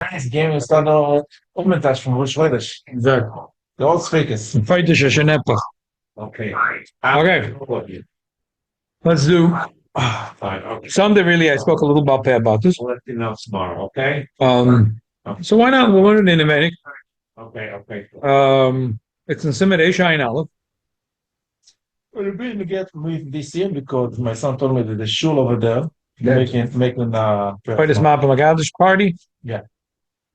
Esse game está no comentários from which Seudas. Exato. The old speakers. Feitas a Shenepach. Okay. Okay. Let's do Fine. Okay. Sunday. Really, I spoke a little about this. I'll let you know tomorrow. Okay. So why not? We'll learn it in a minute. Okay. Okay. It's in Simon Eshain Aleph. We're going to get with this year because my son told me that the shul over there Yeah. making Feitas Mapa Magadish party. Yeah.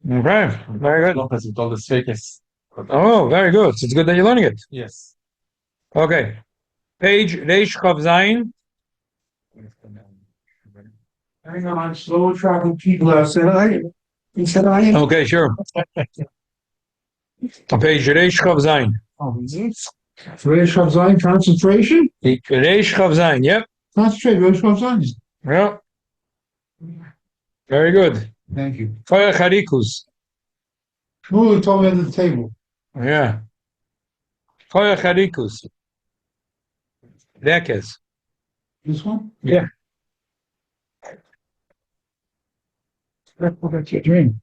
Okay, very good. Lopez with all the speakers. Oh, very good. So it's good that you're learning it. Yes. Okay. Page Reish Chav Zayin. Hang on, slow travel people said I. He said I. Okay, sure. On page Reish Chav Zayin. Oh, is it? Reish Chav Zayin concentration? Reish Chav Zayin, yep. Concentrate, Reish Chav Zayin. Yeah. Very good. Thank you. Koya Charikus. Shmuel told me at the table. Yeah. Koya Charikus. Dekes. This one? Yeah. That's your dream.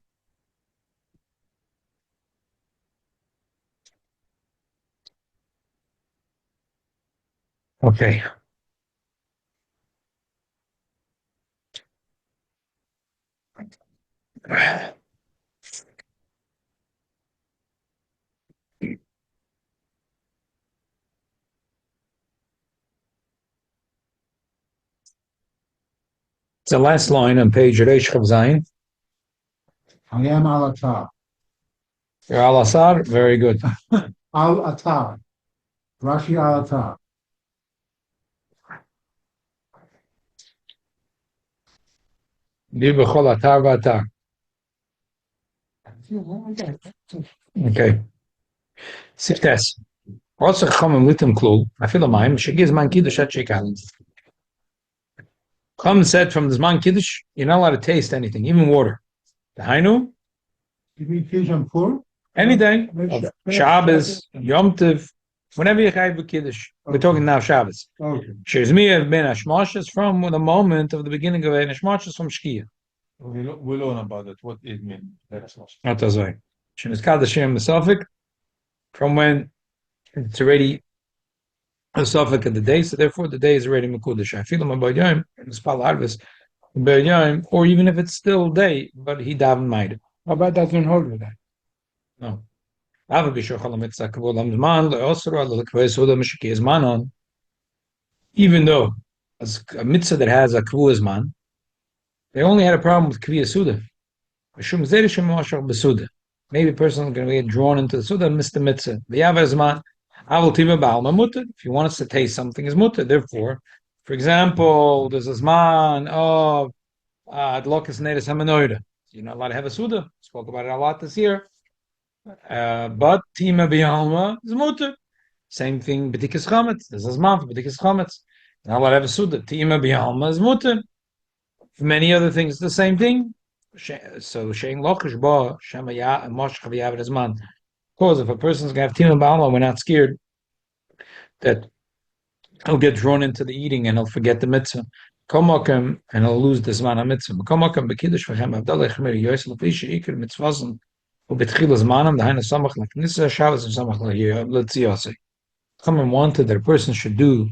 Okay. It's the last line on page Reish Chav Zayin. I am al atar. You're al asar. Very good. Al atar. Rashi al atar. Di b'chol atar v'atar. Okay. Siftes. Also Chachamim litem klul. I feel a mime. Shegiz man kiddush at shekal. Chachamim said from this man kiddush, you're not allowed to taste anything, even water. The Hainu, You mean Kiddush on Purim? any day of Shabbos, Yom Tov, whenever you have a kiddush. We're talking now Shabbos. Okay. Shezmiya ben Hashmashas from the moment of the beginning of Hashmashas from Shkia. We learn about it. What it means. Not that way. Shenizkad Hashem Mesafik from when it's already a suffix of the day, so therefore the day is already Mekudesh. I feel him about Yom, Spal Harvest, Yom, or even if it's still day, but he davened made. How about that don't hold with that? No. Even though as a mitzvah that has a kvuas man, they only had a problem with kviya suda. Maybe a person is going to get drawn into the suda and miss the mitzvah. If you want us to taste something, is mutter. Therefore, for example, there's a zman of adlokas nedes hamanoida. You're not allowed to have a suda. Spoke about it a lot this year. But tima b'yalma is mutter. Same thing, b'tikas chametz. There's a zman for b'tikas chametz. Not allowed to have a suda. Tima b'yalma is mutter. For many other things, the same thing. So shein lochish ba shemaya mosh chaviyav zman. Because if a person's gonna have tima b'alma, we're not scared that he'll get drawn into the eating and he'll forget the mitzvah. Komakim and he'll lose the zman mitzvah. Komakim b'kiddush v'chem avdalei chmir yoyis l'pisha ikir mitzvazim u'betchila zmanam dahaina samach l'knisa Shabbos and samach l'tziyasei. Chachamim wanted that a person should do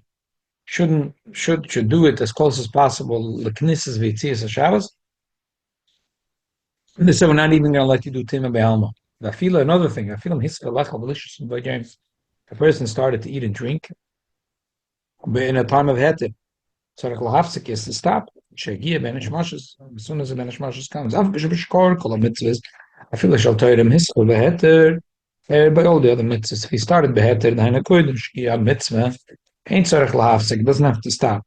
it as close as possible l'knisas v'tziyas Shabbos. And they said we're not even going to let you do tima be'alma. I feel another thing. I feel malicious by James. A person started to eat and drink, but in a time of heter, so the hafsik is to stop. Shegia ben hashmashas. As soon as the ben hashmashas comes, I feel like shall tell him hiskol beheter. By all the other mitzvahs, if he started beheter, then a koyd shkia mitzvah ain't tzarich lahafsik. Doesn't have to stop.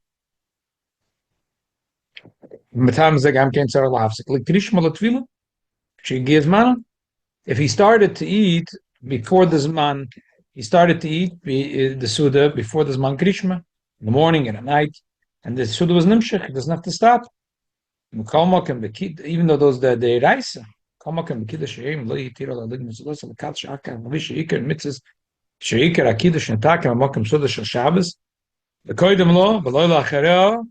If he started to eat before the Zman, he started to eat the Suda before the Zman Krishma, in the morning and at night, and the Suda was Nimshach, he doesn't have to stop. Even though those the Raisa, the Koydem Lo, Beloy Lachareo,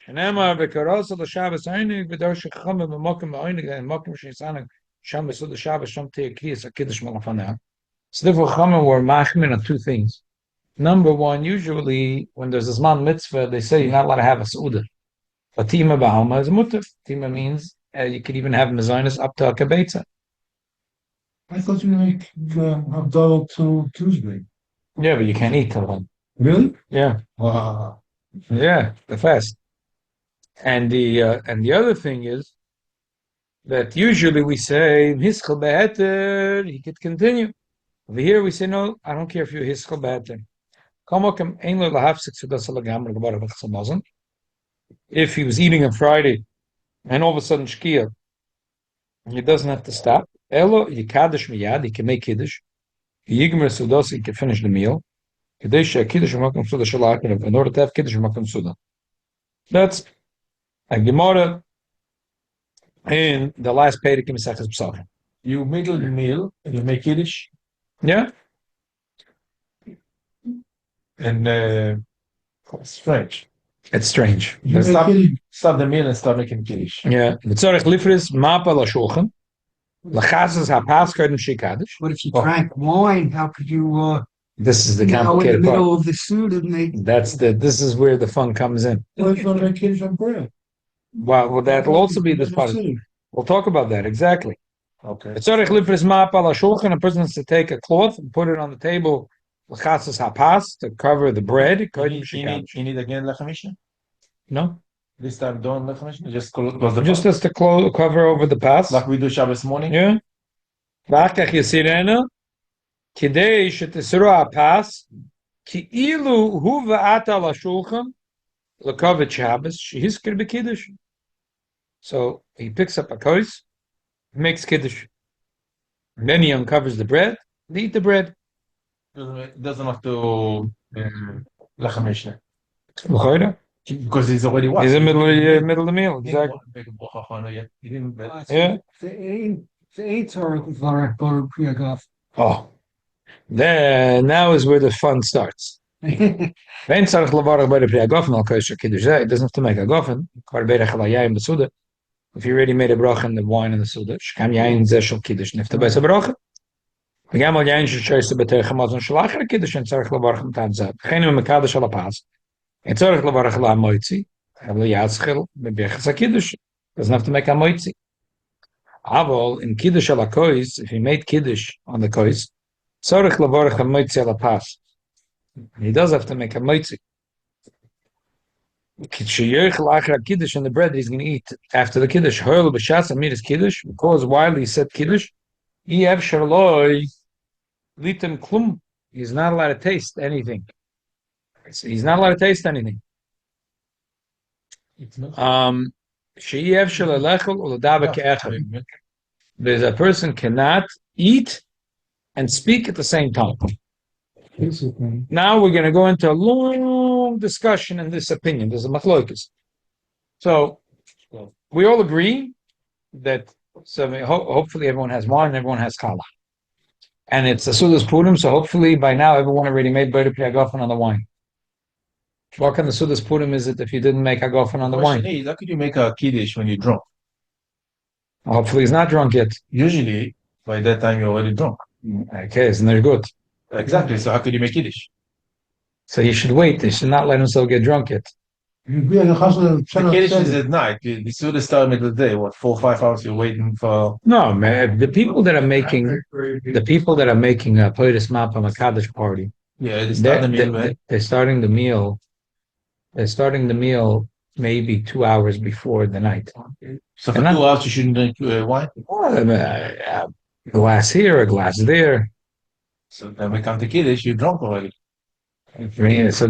Shenema Vekarosa the Shabbos Einig, Vidar Shechama Mokim Einig, and Mokim Shesanig, Sham Seudas Shabbos, Sham Tei Kriyas Kiddush Malafanel. So therefore, Chachamim were machmir on two things. Number one, usually when there's a Zman mitzvah, they say you're not allowed to have a Seudah. But Tima Ba'alma is mutter. Tima means you could even have mezainis up to a kibetza. I thought you make Havdalah till Tuesday. Yeah, but you can't eat till then. Really? Yeah. Wow. Yeah, the fast. And the other thing is that usually we say hischel beheter, he could continue. Over here we say no, I don't care if you're hischel beheter. If he was eating on Friday and all of a sudden shkia, he doesn't have to stop. Elo yikadosh miyad, he can make kiddush. Yigmer Seudas, he can finish the meal. Kadesh kiddush makom suda shalak, in order to have kiddush makom suda. That's a Gemara in the last Perek in Mesachas Pesachim. You middle the meal and you make Kiddush. Yeah, And it's strange. it's strange. You stop the meal and start making Kiddush. Yeah, Mitzorech Lifris Mapa LaShulchan Lachazas HaPas Kodim Shikadosh. But if you drank wine, how could you This is the now in the complicated part. middle of the Seudah make This is where the fun comes in. Well, if you want to make Kiddush on bread. Well, that will also be this part. We'll talk about that exactly. Okay. Mitzorech Lifris Mapa LaShulchan. A person has to take a cloth and put it on the table. Lachazas HaPas to cover the bread. Kodim Shikadosh. You need again Lechem Mishnah? No, This time don't Lechem Mishnah? Just close the just door. as to cover over the pas. Like we do Shabbos morning? Yeah. V'achkach yisirena, kidei shetesru ha'pas, ki'ilu hu v'ata l'shulchan, l'kovet Shabbos, shehiskir b'kiddush. So he picks up a kois, makes kiddush. And then he uncovers the bread, they eat the bread. Doesn't have to Lechem Mishnah. L'choida. Because he's already what? He's in the middle of the meal, exactly. Yeah. the eight are pre-agaf. Oh. Then, now is where the fun starts. Wenn tzarich levarach by the pre-agafen al kosher kiddush, it doesn't have to make a gofen. Kvar berach al yayin b'suda. If you already made a bracha in the wine and the suda, shkam yayin zeh kiddush nifta b'es a bracha. V'gam al yayin sheshoyse b'teich hamazon shalachar kiddush and tzarich levarach m'tan zad. V'chenim mekadosh al apaz. And tzarich levarach al amoitzi. Havle yatzchil b'bechas ha kiddush. Doesn't have to make a moitzi. Aval in kiddush al kois, if he made kiddush on the kois, tzarich levarach al moitzi al apaz. He does have to make a moitzi. Kiddush and the bread he's going to eat after the kiddush. Hoil b'shas amir is kiddush because while he said kiddush, yev sharloi litem klum. He's not allowed to taste anything. He's not allowed to taste anything. Sheyev shalelechel uladava ke'echad. There's a person cannot eat and speak at the same time. Now we're going to go into a long discussion in this opinion. There's a machlokas. So we all agree that hopefully everyone has wine, everyone has challah. And it's a Seudas Purim, so hopefully by now everyone already made Beit Piagofen on the wine. What kind of Seudas Purim is it if you didn't make Hagofen on the wine? How could you make a Kiddush when you're drunk? Hopefully he's not drunk yet. Usually, by that time you're already drunk. Okay, isn't that good? Exactly. So how could you make Kiddush? So he should wait. They should not let himself get drunk yet. The Kiddush is at night. The Seudah started middle of the day. What, 4 or 5 hours you're waiting for? No, man. The people that are making a Poiris Mapa Makadosh party. Yeah, they're starting the meal. They're starting the meal maybe 2 hours before the night. So for 2 hours you shouldn't drink wine? A glass here, a glass there. So then we come to Kiddush, you're drunk already. So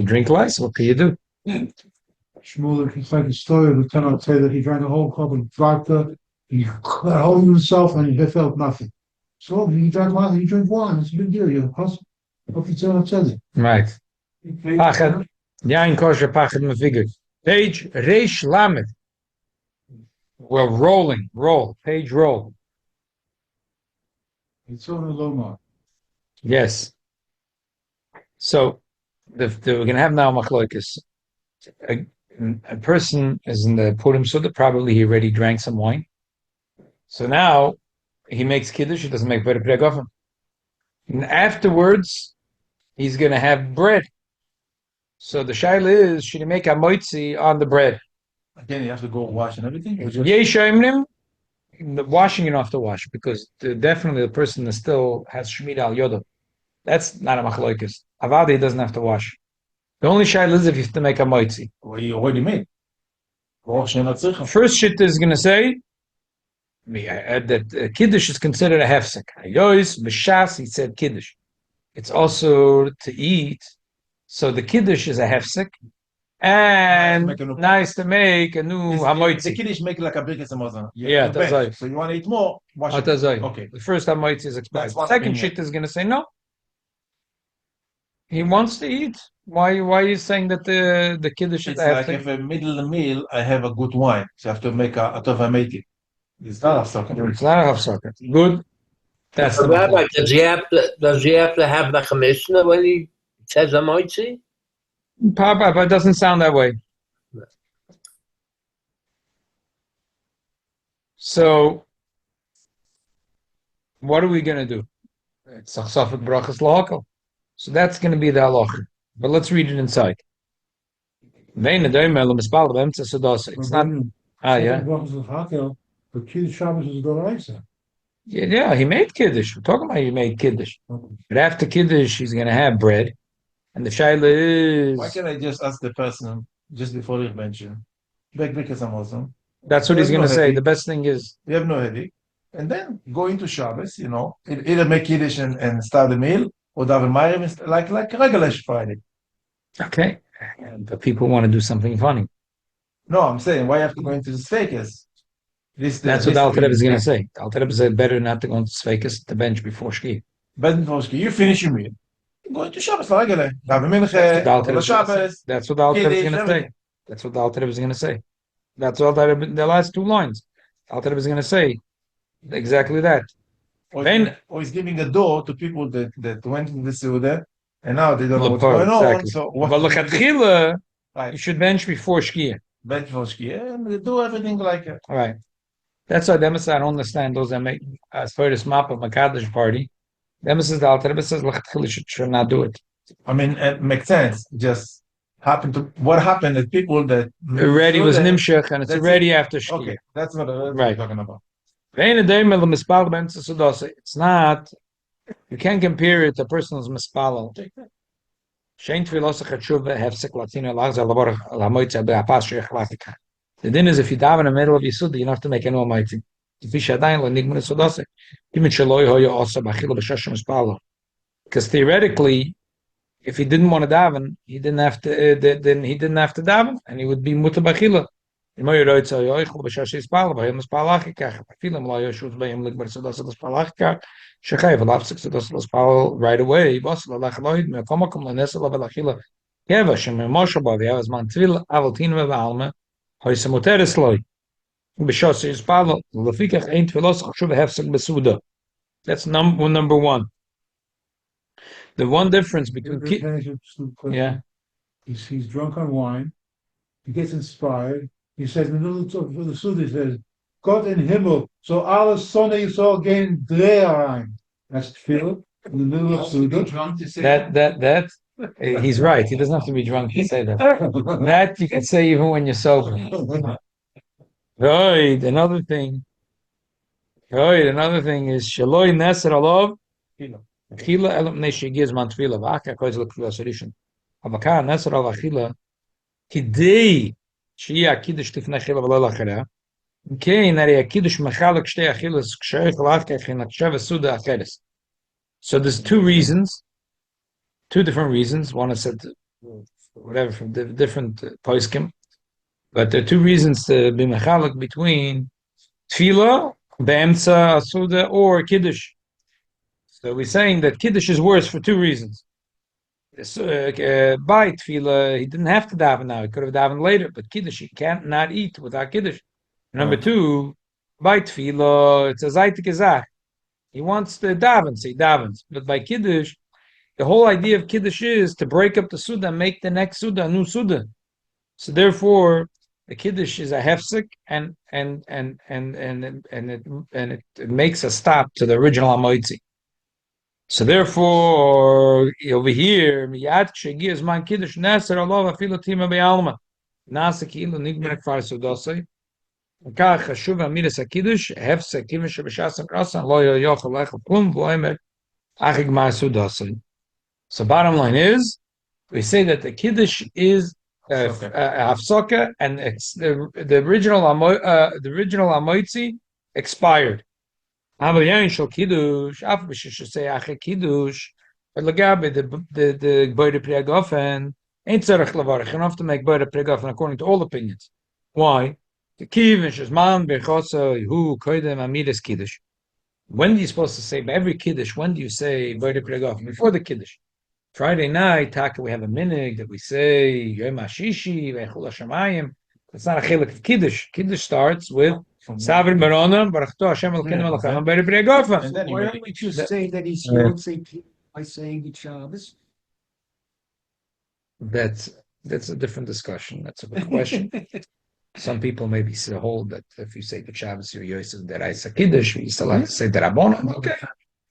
drink less. What can you do? Shmuel, it's like a story. The tenant say that he drank a whole cup of vodka, he got hold of himself, and he felt nothing. So he drank wine. He drank wine. It's a big deal. You hope you tell it. Right. Pachad. Yain kosher pachad mefigure. Page reish lamed. We're rolling. Roll. Page roll. It's on the Lomar. Yes. So we're going to have now machlokas. A person is in the Purim Suda, probably he already drank some wine. So now he makes kiddush, he doesn't make bread priya. And afterwards, he's going to have bread. So the shaila is, should he make a moitzi on the bread? Again, you have to go wash and everything. Or just... Yeshaimrim, the washing you don't have to wash because definitely the person that still has shmita al yodo. That's not a machloikis. Avadi doesn't have to wash. The only shaila is if you have to make a moitzi. Well, you already made. First shit is going to say that kiddush is considered a hefsek. Yois b'shas, he said kiddush. It's also to eat. So the kiddush is a hefsek, and nice to make a new hamoitzi. The kiddush make like a birkas hamazon. Yeah, that's right. So you want to eat more? Wash it. Okay. The first hamoitzi is expired. The second shit is going to say no. He wants to eat. Why are you saying that the kiddush is it's like if a middle of the meal I have a good wine, so I have to make a tova meiti. It's not a socket. It's not a half socket. Good. That's the Rabbi, does he have to have the commissioner when he says a moitzi? Papa, but it doesn't sound that way. So, what are we going to do? It's a Safek Brachas Lahakal. So that's going to be the halacha. But let's read it inside. It's not. Yeah. But Kiddush Shabbos is Doraisa. Yeah, he made Kiddush. We're talking about he made Kiddush. But after Kiddush, he's going to have bread. And the shaila is... Why can't I just ask the person just before you mention? That's what he's going to say. The best thing is... You have no headache. And then go into Shabbos, either make Kiddush and start the meal, or Daven Mayim, like regular Friday. Okay. But people want to do something funny. No, I'm saying, why you have to go into the Sfeikis? That's what the Alter Rebbe is going to say. The Alter Rebbe said better not to go into Sfeikis, to bench before Shki. Bench before Shki. You finish your meal. Go into Shabbos, regular. Daven Minche, Shabbos. That's what the Alter Rebbe is going to say. That's what the Alter Rebbe is going to say. That's all the last two lines. The Alter Rebbe is going to say exactly that. Or he's giving a door to people that went in the Seudas, and now they don't know what's going on. So but you should bench before Shkia. Bench before Shkia, and they do everything like it. All right. That's why them I don't understand those that make as far as map of Makadish party. Them says the Alter Rebbe says should not do it. I mean, it makes sense. Just what happened is people that already was Nimshach, and it's already after Shkia. Okay, that's what I'm talking about. It's not, you can't compare it to a person's mispalal. The din is if you dive in the middle of your suda, you don't have to make any almighty. Because theoretically, if he didn't want to daven, he didn't have to. Then he didn't have to daven, and he would be mutabachila. So the number one. The one difference between he's drunk on wine. He gets inspired. He says in the middle of the Suda, he says, God in Himmel, so alles Sonne is all gain Dreherein. That's Philip in the middle of Suda. That he's right. He doesn't have to be drunk to say that. That you can say even when you're sober. Right. Another thing is Shaloi Neser Alov. Achila elam neshi gives man tefila v'aka koiz l'kfila solution. Avaka Neser Alov Achila kidei שיהיה הקידוש לפני אכילה ולא לאחריה. כן, הרי הקידוש מחלק שתי אכילס כשאיך לאחר כן נחשב סעודה אחרת. So there's two different reasons. One is said, whatever, from different poskim. But there are two reasons to be mechalek between tefillah, be'emtza, suda, or kiddush. So we're saying that kiddush is worse for two reasons. By tefillah, he didn't have to daven now. He could have davened later. But kiddush, he can't not eat without kiddush. Number two, by tefillah, it's a zaytik ezach. He wants to daven, so he davens. But by kiddush, the whole idea of kiddush is to break up the suda and make the next suda a new suda. So therefore, the kiddush is a hefsek, and it makes a stop to the original amoitzi. So therefore, over here, miyad shegias man kiddush neser alav afilu tima be'alma nasa kilu nigmer kfar sudosai. וכך חשוב אמירס הקידוש, הפסק כיוון שבשעת הקרסן לא יוכל לאכול כלום, והוא אומר, אך יגמר סעודוסי. So bottom line is, we say that the kiddush is hafsaka, and it's the original amoitzi expired. אבל יין של קידוש, אף בשביל שsay אחרי קידוש, but לגבי the גבוהה פרי הגופן, אין צריך לברך. You don't have to make גבוהה פרי הגופן according to all opinions. Why? When are you supposed to say by every kiddush? When do you say before the kiddush? Friday night, we have a minig that we say Yom Hashishi ve'echul hashamayim. It's not a chilek of kiddush. Kiddush starts with Savri Barona Baruch Hashem Elokeinu Melech B'Rei B'Rei Gofen. And then Why don't we just say that he's healed by saying it's Shabbos? That's a different discussion. That's a good question. Some people maybe hold that if you say the Shabbos, you're Yosef Deraisa Kiddush, you still have to say Derabona. Okay.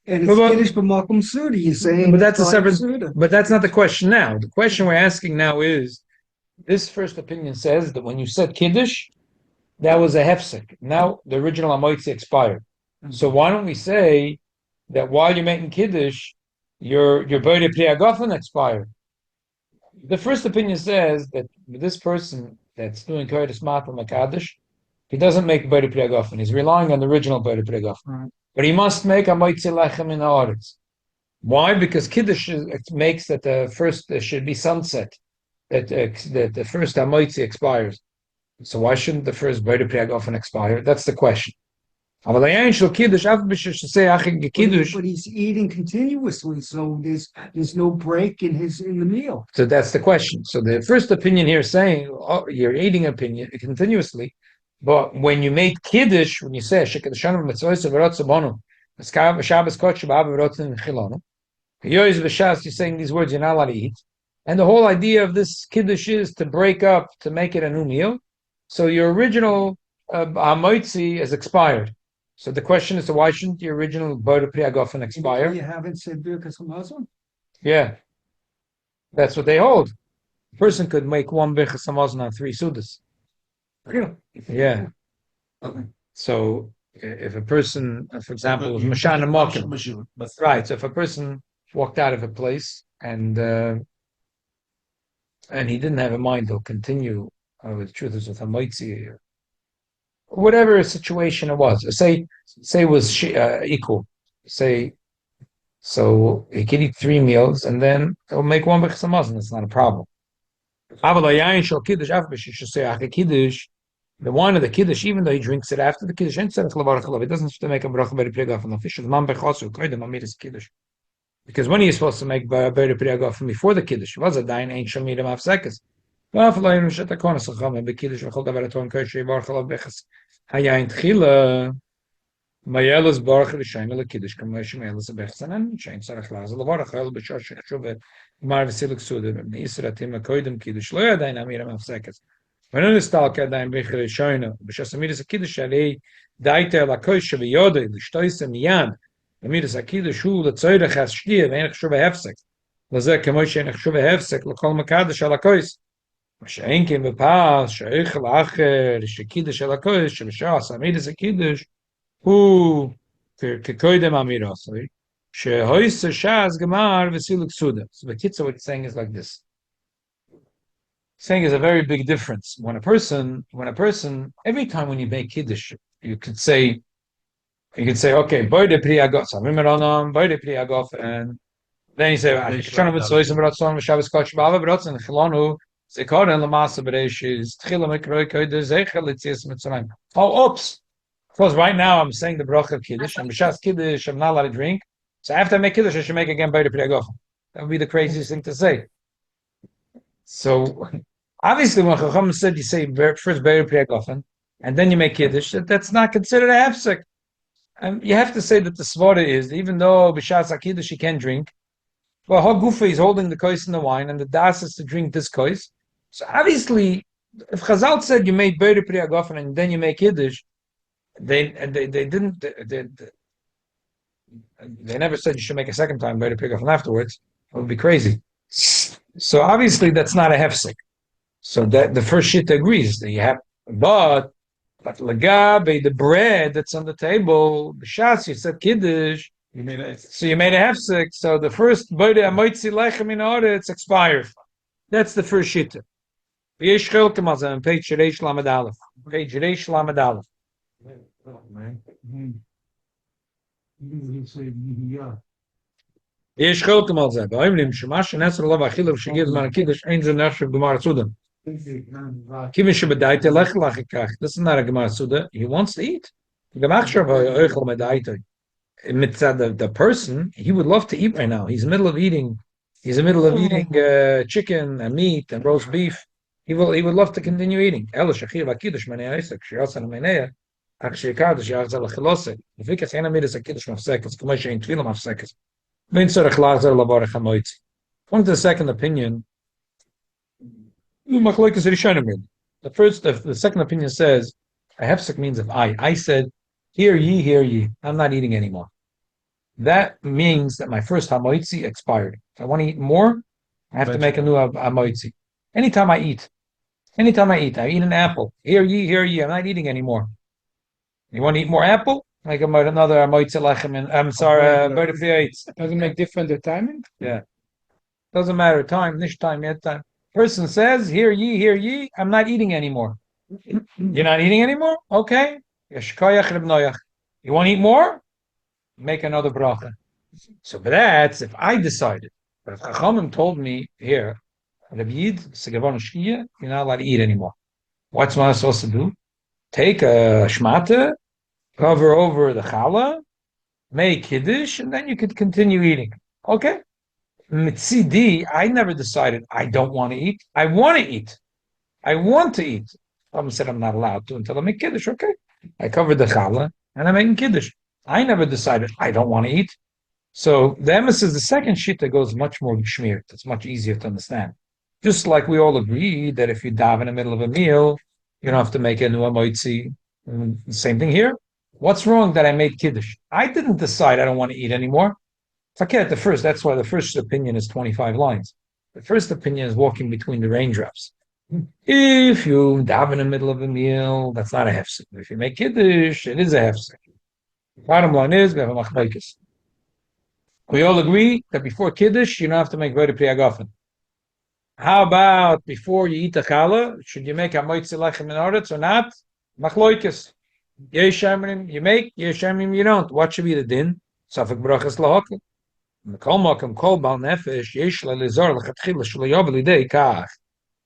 And it's Kiddush b'makom Suda, you're saying. But that's a by separate. Suda. But that's not the question now. The question we're asking now is, this first opinion says that when you said Kiddush, that was a hefsek. Now the original Amoitzi expired. So why don't we say that while you're making Kiddush, your B'rei Pri Hagafen expired? The first opinion says that this person that's doing Kodesh Matam Makadosh, he doesn't make B'rei Pri Hagafen. He's relying on the original B'rei Pri Hagafen. Right. But he must make a Moitzi Lechem in Haaretz. Why? Because Kiddush makes that the first there should be sunset, that the first Amoitzi expires. So why shouldn't the first B'rei Pri Hagafen expire? That's the question. But he's eating continuously, so there's no break in the meal. So that's the question. So the first opinion here is saying you're eating opinion continuously, but when you make kiddush, when you say Shabbos you're saying these words you're not allowed to eat, and the whole idea of this kiddush is to break up, to make it a new meal. So your original hamoitzi is expired. So the question is, so why shouldn't the original B'rei Pri Hagafen expire? You haven't said Birkas Hamazon? Yeah, that's what they hold. A person could make one Birkas Hamazon on 3 Seudas. Really? Yeah. Okay. So if a person, for example, was Mashana Mokim, right? So if a person walked out of a place and he didn't have a mind, he'll continue with truths with Hamoitzi, whatever situation it was. Say it was equal. Say, so he can eat 3 meals and then he'll make one Birkas Hamazon. It's not a problem. The wine of the kiddush, even though he drinks it after the kiddush, he doesn't have to make a bracha B'rei Pri Hagafen. Because when are you supposed to make B'rei Pri Hagafen before the kiddush? It was a dain ain't shamirim afsekes. Hayayin tchila mayelas baruch l'shayin l'kiddush kamosh mayelas bechzanan shayin tzarich lazel levarach el b'shar shechshuv mar v'silik suda v'nisratim akoidem kiddush lo yadayin amiram afsekes. When it is talk yadayin b'chir shayna b'shas amiras kiddush alei daita lakosh v'yodei l'shtoisa miyad amiras kiddush hu l'tzoyrech has shtia v'enech shuv hefsek l'zeh kamosh enech shuv hefsek l'kol makadosh alakois. שאין כן בפס, שאיכל אחר, שקידש על הקודש, שבשעס אמירס הקידש, הוא כקודם אמירס, שהויס שעס גמר וסילוק סודה. So the kitzah, what it's saying is like this. Saying is a very big difference. When a person, every time when you make kiddush, you could say, okay, B'rei Pri Hagafen, B'rei Pri Hagafen, then you say, Shana Mitzvos B'ratzon, Shabbos Kodesh B'Ava B'ratzon, Chilonu, oh, oops. Because right now I'm saying the bracha of Kiddush, and B'shas Kiddush, I'm not allowed to drink. So after I make Kiddush, I should make again B'rei Pri Hagafen. That would be the craziest thing to say. So, obviously, when Chacham said you say first B'rei Pri Hagafen, and then you make Kiddush, that's not considered a hefsek. You have to say that the svara is, even though B'shas Kiddush you can drink, well, Hagufa is holding the kois and the wine, and the das is to drink this kois. So obviously, If Chazal said you made Beire Pri Hagafen and then you make Kiddush, they didn't they never said you should make a second time Beire Pri Hagafen afterwards. It would be crazy. So obviously that's not a hefsek. So that the first shit agrees that you have, but lagabe the bread that's on the table, the shas you said Kiddush. You made it. So you made a hefsek. So the first Beire Amoitzi Lechem in order it's expired. That's the first shit. Yesh chelkem al zeh on page Reish Lamed Aleph. Page Reish Lamed Aleph. You say, yeah. Yesh chelkem al zeh. V'oimrim shemash nesr lo v'achilav shegiv zman kiddush ein ze nefesh Gemara Suda. Kivin shebedaite lech lachikach. This is not a Gemara Suda. He wants to eat. Gemachshav ha'oichel medaite. Mitzad the person, he would love to eat right now. He's in the middle of eating. He's in the middle of eating chicken and meat and roast beef. He would love to continue eating. If he can made a kiddush mafsek, it's k'may she'ein tefillah mafsek. Vein tzarech lachzer lavarech hamoitzi. According to the second opinion, the second opinion says a hefsek means if I said, hear ye, I'm not eating anymore. That means that my first hamoitzi expired. If I want to eat more, I have to make a new hamoitzi. Anytime I eat, I eat an apple. Hear ye, I'm not eating anymore. You want to eat more apple? Make another hamoitzi lechem, and I'm sorry, Beire Pri Eitz. Doesn't make difference the timing? Yeah. Doesn't matter, time, nish time, yet time. Person says, hear ye, I'm not eating anymore. You're not eating anymore? Okay. You want to eat more? Make another bracha. So, but that's if I decided. But if Chachamim told me, here, Rabbi Yid, you're not allowed to eat anymore. What's one supposed to do? Take a shmata, cover over the challah, make kiddush, and then you could continue eating. Okay? Mitzidi, I never decided I don't want to eat. I want to eat. I want to eat. Chachamim said I'm not allowed to until I make kiddush. Okay? I covered the challah, and I'm making kiddush. I never decided I don't want to eat. So the emphasis, the second shita goes much more geschmiert. It's much easier to understand. Just like we all agree that if you daven in the middle of a meal, you don't have to make a new amoitzi. Same thing here. What's wrong that I made kiddush? I didn't decide I don't want to eat anymore. Forget the first. That's why the first opinion is 25 lines. The first opinion is walking between the raindrops. If you daven in the middle of a meal, that's not a hefsek. If you make kiddush, it is a hefsek. Bottom line is, we have a machlokes. We all agree that before kiddush, you don't have to make Beire Pri Hagafen. How about before you eat the challah? Should you make a moitzi lechem in oretz or not? Machlokes. Yesh amrim you make, yesh amrim you don't. What should be the din? Safek brachas lahokl. Kol makom kol bal nefesh yesh lelizor lechatchila shelo yovel lidei kach.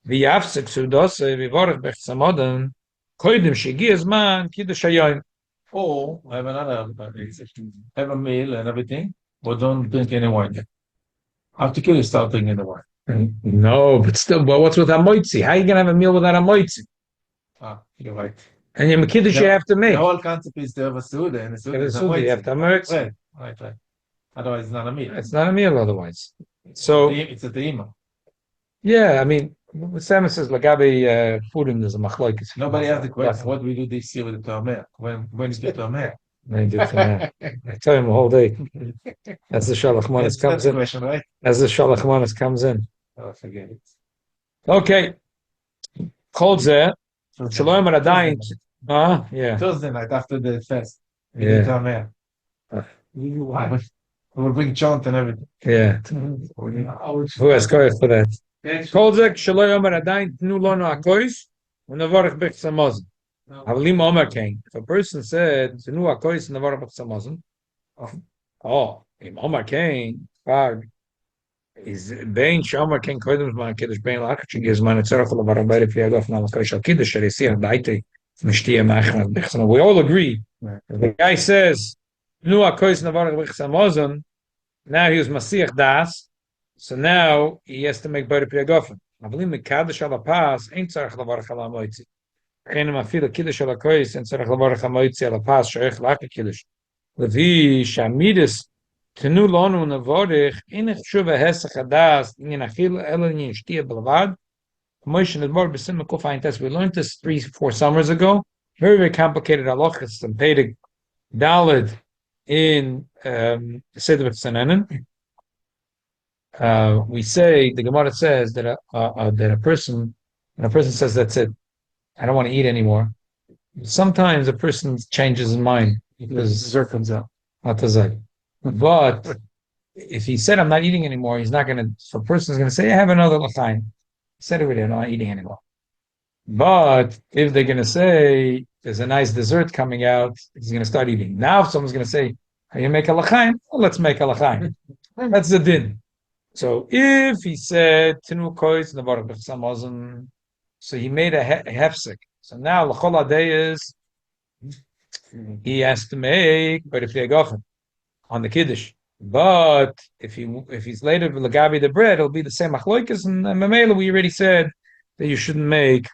V'yafsek Seudas v'vorech bechsamodem koidim shegi zman kiddush hayoyim. Or have have a meal and everything, but don't drink any wine. After kiddush, start drinking the wine. No, but still, but what's with hamoitzi? How are you gonna have a meal without hamoitzi? You're right. And your kiddush you have to make. The whole concept is to have a Seuda, and the Seuda is a You have to have right. Otherwise, it's not a meal. It's not a meal otherwise. So It's a teima. yeah, I mean, Sam says lagabe Purim there's a machlokes. Nobody asked the question. What do we do this year with the Tomer? When is the Tomer? I tell him the whole day. As the Shalach Manas comes That's the in. question, right? As the Shalach Manas comes in. Oh, forget it. Okay. Kol zeh. Shalom Radain. Yeah. Thursday night after the fest. We Yeah. do Tomer. We will bring chant and everything. Yeah. Who has koyach for that? Kol zeh Shalom Radain tnu lono hakois unavarach bechsamazon. Avalim Omer came. If a person said tnu hakois unavarach bechsamazon, if Omer came, is bein shomer ken koydem zman kiddush bein lachach gives man tzarach levar Beire Pri Hagafen al kodesh al kiddush sherisiach daite mishtiya machna bechsan. We all agree. The guy says nu hakois navarach bechsamazon. Now he was Masiach Das, so now he has to make Beire Pri Hagafen. Avalim mekadosh al pas ain't tzarach levarach al hamoitzi. Kenem afil kiddush al kois ain't tzarach levarach hamoitzi al pas sheich lachach kiddush. Levi shamidus tenu lonu navorich in shuva hesach hadas in achil elo in shtia belvad We learned this 3-4 summers ago. Very, very complicated halachas and Pedic Dalid in Seder B'Tzanenin. We say, the Gemara says that a person, when a person says, that's it, I don't want to eat anymore, sometimes a person changes his mind because dessert comes out. But if he said, I'm not eating anymore, he's not going to, so a person is going to say, I have another l'chaim. Said it already, I'm not eating anymore. But if they're going to say, there's a nice dessert coming out, he's going to start eating. Now, if someone's going to say, are you make a l'chaim? Well, let's make a l'chaim. That's the din. So if he said, Tinu kois nevarach b'chsamazon, so he made a hefsek. So now, l'chol hadei is, he has to make, but if they go on the kiddush. But if he's later lagabi the bread, it'll be the same achloikas. And Mamela, we already said that you shouldn't make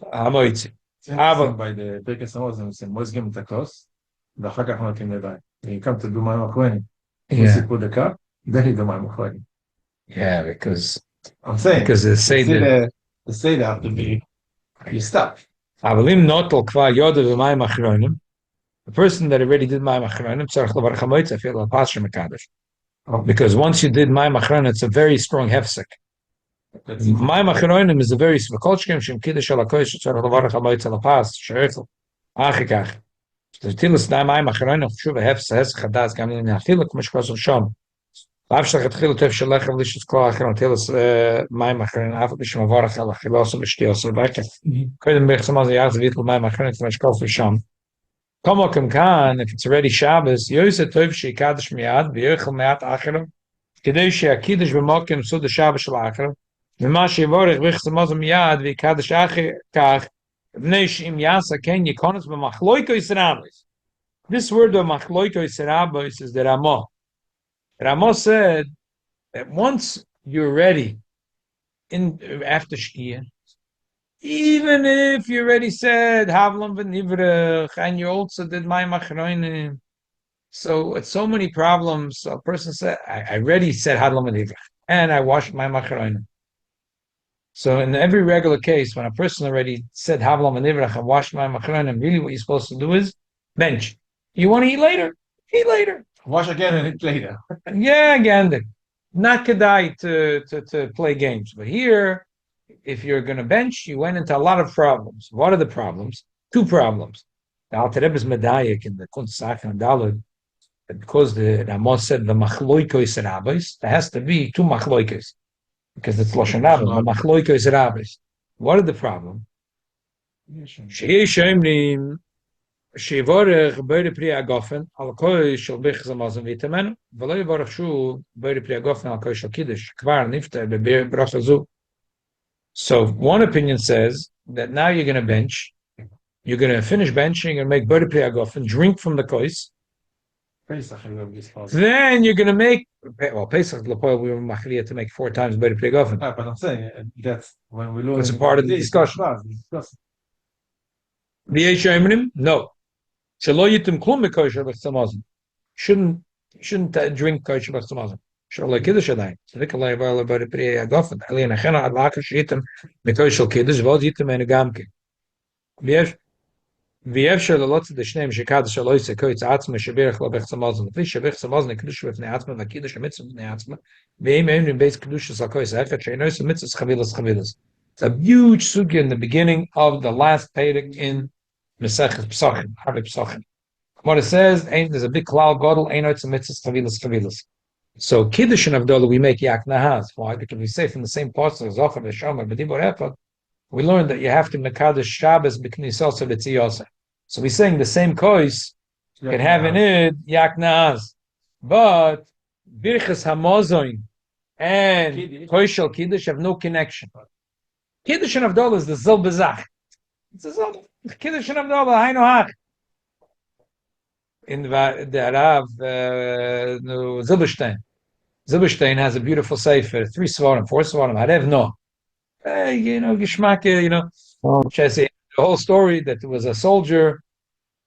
hamoitzi. By the Birkas Hamazon, saying, "What's given the cost?" The Chagach Matim Levi. When you come to do my machloini, once you put the cup, then you do my machloini. Yeah, because I'm saying because the Seder have to be you stop. Avalim notel kvar yodav v'mayim achronim. The person that already did mayim achronim tzarich levarach hamoitzi feel a pasher mekadosh. Because once you did mayim achronim, it's a very strong hefsek. Mayim achronim is a very kol shkem shem kiddush alakoysh tzarich levarach hamoitzi lapas sheichel achikach. The tilas na mayim achronim shuv hefsek chadas gam in achiluk mishkos sham. Afshach atchilu tev shelech avlishus kol achron tilas mayim achronim afak b'shem avarach al achilos u'b'shtiyos u'b'akef. Koydem b'chsamaz yach zvitl mayim achronim tzmashkol sham. If it's already Shabbos, Yosef Tov Sheikadish Miyad, V'yochel Me'at Acherim, Kedei She'akidish B'mokim Sud Shabbos Shel Acherim, V'ma She'vorech V'chsamaz Miyad, V'yikadish Achekach, V'nei She'im Yasa Ken Yikonos B'machloiko Yisrabois. This word of Machloiko Yisrabois is the Ramah. Ramah said that once you're ready after Shkia, even if you already said Havlam v'nivrech and you also did my machroinim, so it's so many problems. A person said, I already said Havlam v'nivrech and I washed my machroinim. So in every regular case, when a person already said Havlam v'nivrech and washed my machroinim, really what you're supposed to do is bench. You want to eat later? Eat later. Wash again and eat later. Yeah, again. Not kedai to play games, but here, if you're going to bench, you went into a lot of problems. What are the problems? 2 problems. The Alter Rebbe's medayik in the Kunz Sach and Dalad, because the Ramah said the machloikos rabbis, there has to be 2 machloikos, because it's Lashon Rabba, the machloikos rabbis. What are the problem? Shei shemrim shevorech beide pri agofen al koi shel bechzamazon vitamin v'lo yivorech shu beide pri agofen al koi shel kiddush kvar nifter bebracha zu. So one opinion says that now you're going to bench, you're going to finish benching and make Bode Pri Agofen, drink from the kois. Then you're going to make, well, Pesach L'poel, we were machliya to make 4 times Bode Pri Agofen. But I'm saying that's when we learn. It's a part of the discussion. The Yeshayimrim? No. Shelo yitim klum b'kosher b'chsamazon. Shouldn't drink kosher b'chsamazon. Shelo kiddush adayin. Tzadikalei v'ala Bode Pri Agofen. Eli nachena ad lakash yitim b'kosher kiddush v'od yitim ene gamke. V'yevsher lelotz d'shneim shekadish alo yisei koyitz atzma shebirach lo b'chsamazon. V'fi shebirach samazon kiddush v'fnei atzma v'kiddush ha'mitzvah v'fnei atzma. V'im emrim beis kiddush ha'koyis ha'echet she'inois ha'mitzvah chavilas. It's a huge sugya in the beginning of the last Perek in Mesechus Pesachim, Harvei Pesachim. What it says, there's a big cloud godel, einoitz mitzvahs chavilas. So Kiddush and Avdolah we make yak nahaz. Why? Because we say from the same parts of Zohar, Veshomer, B'dibor Echad, we learned that you have to mekadosh Shabbos b'knisos v'tziyosah. So we're saying the same kois can have in it yak nahaz, but Birchas Hamazon and Koishal Kiddush have no connection. Kiddush and Avdolah is the Zil Bezach. It's a Zil. Kiddush and Avdolah, Hainu Hach. In the Erev, Zilberstein. Zilberstein has a beautiful sefer, 3 svarim, 4 svarim. Erev no. Geschmack, the whole story that there was a soldier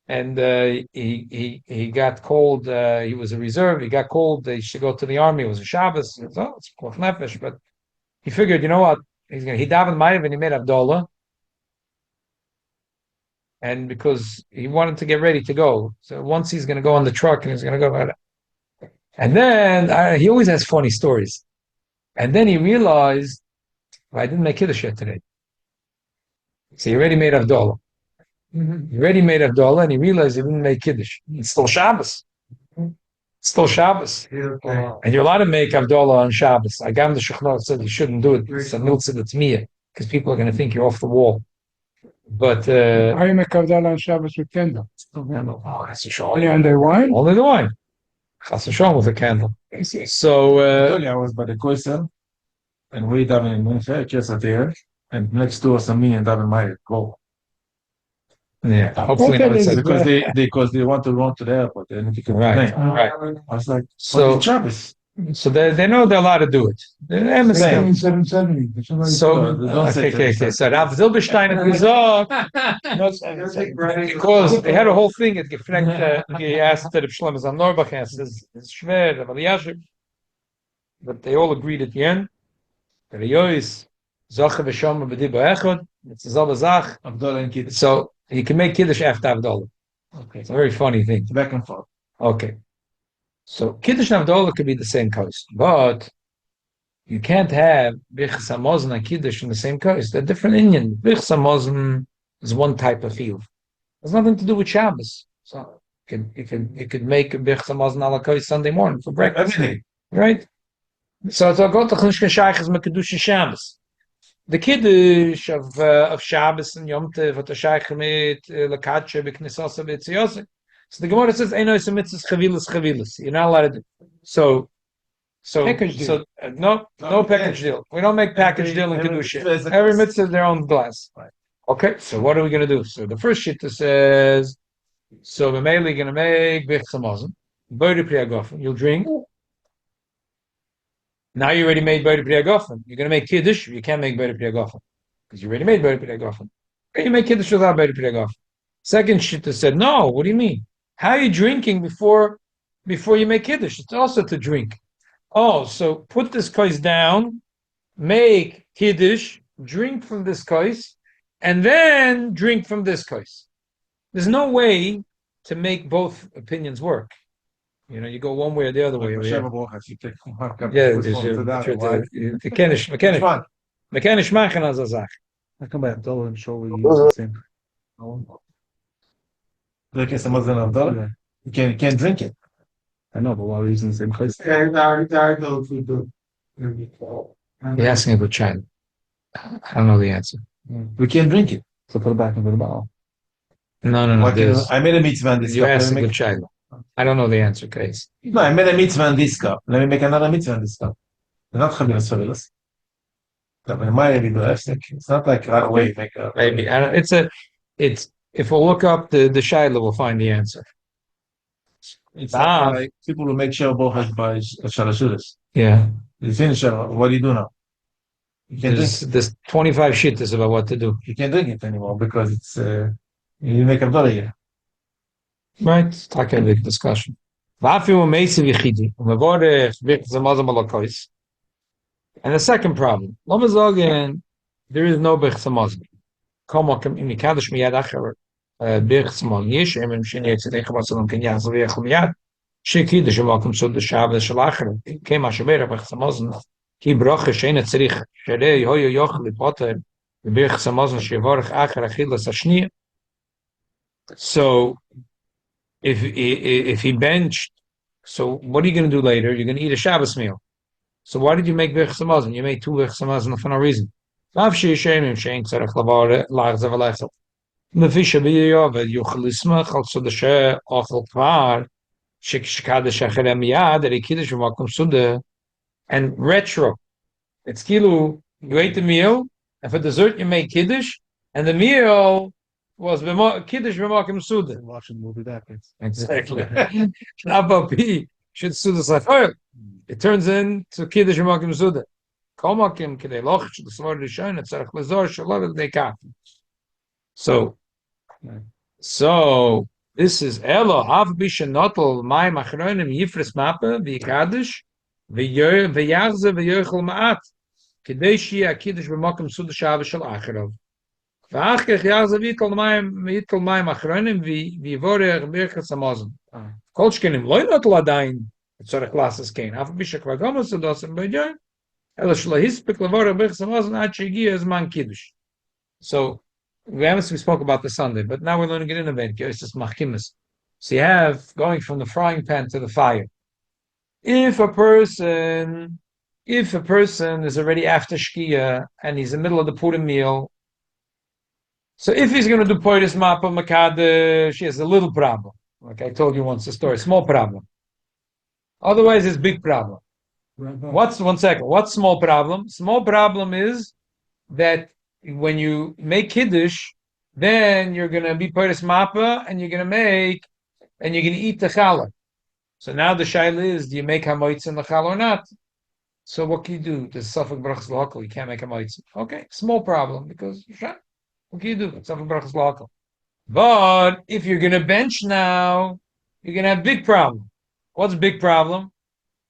and he got called, he was a reserve, he got called, he should go to the army, it was a Shabbos, it's Koch Nefesh, but he figured, you know what, he davened Ma'ariv and he made Havdalah. And because he wanted to get ready to go. So once he's going to go on the truck and he's going to go. And then he always has funny stories. And then he realized, well, I didn't make Kiddush yet today. So he already made Havdalah. He already made Havdalah and he realized he didn't make Kiddush. It's still Shabbos. It's still Shabbos. Okay. And you're allowed to make Havdalah on Shabbos. I got him the Shechnah said you shouldn't do it. It's a miltzid, it's miyah, because people are going to think you're off the wall. But How you make Havdalah on Shabbos with candle? Only on the wine? Only the wine. Chas v'shalom with a candle. So I was by the Koisel, and we daven in Mincha, just at there, and next door was me and daven my go. yeah, hopefully not. It says, Because they want to run to the airport, and you can right, complain. right. I was like, So Shabbos. so they know they're allowed to do it. They're MSK. 770. So don't say okay. that. So Rav Zilberstein and Rizok, because they had a whole thing at gefragt. He asked that if Shlomo Zalman Auerbach asked is Shver Rav Eliezer, but they all agreed at the end. That Yois Zocher v'Shom b'Dibo Echad. It's a Zalbazach. Havdalah and Kiddush. So you can make Kiddush after Havdalah. Okay. It's a very funny thing. Back and forth. Okay. So Kiddush and Havdalah could be the same coast, but you can't have Birchas Hamazon and Kiddush in the same coast. They're different Indian. Birchas Hamazon is one type of field. It has nothing to do with Shabbos. So you could make Birchas Hamazon ala coast Sunday morning for breakfast. Everything. Right? So it's all got to Chnushka Shaychas Mekadush Shabbos. The Kiddush of Shabbos and Yom Tov at the Shaykh mit Lakatshe b'Knesasa b'Tziyosa. So the Gemara says, "Eino is a mitzvah chavilas. You're not allowed to do. So Package deal. no package deal. We don't make package deal in Kedusha. Every mitzvah has their own glass. Right. Okay, so what are we going to do? So the first shitta says, so we're mainly going to make Birchas Hamazon, Boide Priyagofen. You'll drink. Now you already made Boide Priyagofen. You're going to make Kiddush. You can't make Boide Priyagofen because you already made Boide Priyagofen. You make Kiddush without Boide Priyagofen. Second shitta said, no. What do you mean? How are you drinking before you make Kiddush? It's also to drink. Oh, so put this kais down, make Kiddush, drink from this kais, and then drink from this kais. There's no way to make both opinions work. You know, you go one way or the other way. Like Yeah, mechanisch machen als er sagt. I come back, Havdalah and show we use the same. Birchas Hamazon and Havdalah. You can't drink it. I know, but why are we using the same place? You're asking a good child. I don't know the answer. We can't drink it. So put it back into the bottle. No. Why can't- I made a mitzvah in this You cup. asked a Let me good child. I don't know the answer, Case. No, I made a mitzvah in this cup. Let me make another mitzvah in this cup. They're not chavilas chavilas. It's not like right away make a. Maybe it's if we'll look up the Shaila, we'll find the answer. It's not like people who make Shabbos by Seudas. Yeah. You finish what do you do now? You can't drink. There's 25 shittas about what to do. You can't drink it anymore because it's you make a dollar here. Right? It's like a big discussion. And the second problem, there is no Birchas Hamazon. Birchas Hamazon yesh emem sheni etzedei chavassalam ken yachzor v'yechol miyad shekidush v'malkum sod l'shabbos shel acher kema sheber Birchas Hamazon ki bracha she'ein tzarich sherei hoyo yochel lipoter Birchas Hamazon shevarech acher achilas hashniya. So if he benched, so what are you going to do later? You're going to eat a Shabbos meal. So why did you make Birchas Hamazon? You made two Birchas Hamazon for no reason. And retro, it's kilu, you ate the meal, and for dessert you made Kiddush, and the meal was Kiddush b'makom Suda. Watching the movie backwards. Exactly. Should Seudas like oil. It turns into Kiddush b'makom Suda. Kol makom k'dei loch shel s'mor rishon etzarech lezor shelo v'dei kafim. So this is Elo av bishenotol mayim achronim yifres mappe v'yikadosh v'yachze v'yochel ma'at. כדי שיהיה הקידוש במקום סעודה שבת של אחריו. ואחר כך יחזור ויתקל מים אחרונים ויבורך ברכת המזון. כל שכן אם לא ינוטל עדיין צריך לעשות כן, אף פי שכבר גם הסעודות בידיעה, אלא שלא הספיק לבורך ברכת המזון עד שהגיע הזמן קידוש. So, we spoke about the Sunday, but now we're learning it in a bit. So you have going from the frying pan to the fire. If a person is already after Shkia and he's in the middle of the Purim meal, so if he's going to do Poiris Mapa Makadesh, he has a little problem. Like I told you once, a story, small problem. Otherwise, it's big problem. What's small problem? Small problem is that when you make Kiddush, then you're going to be Poiris Mapa and you're going to eat the challah. So now the shaila is, do you make hamoitz in the challah or not? So what can you do? There's Safek Brachas L'Hakol, you can't make hamoitz. Okay, small problem, because what can you do? Safek Brachas L'Hakol. But if you're going to bench now, you're going to have big problem. What's big problem?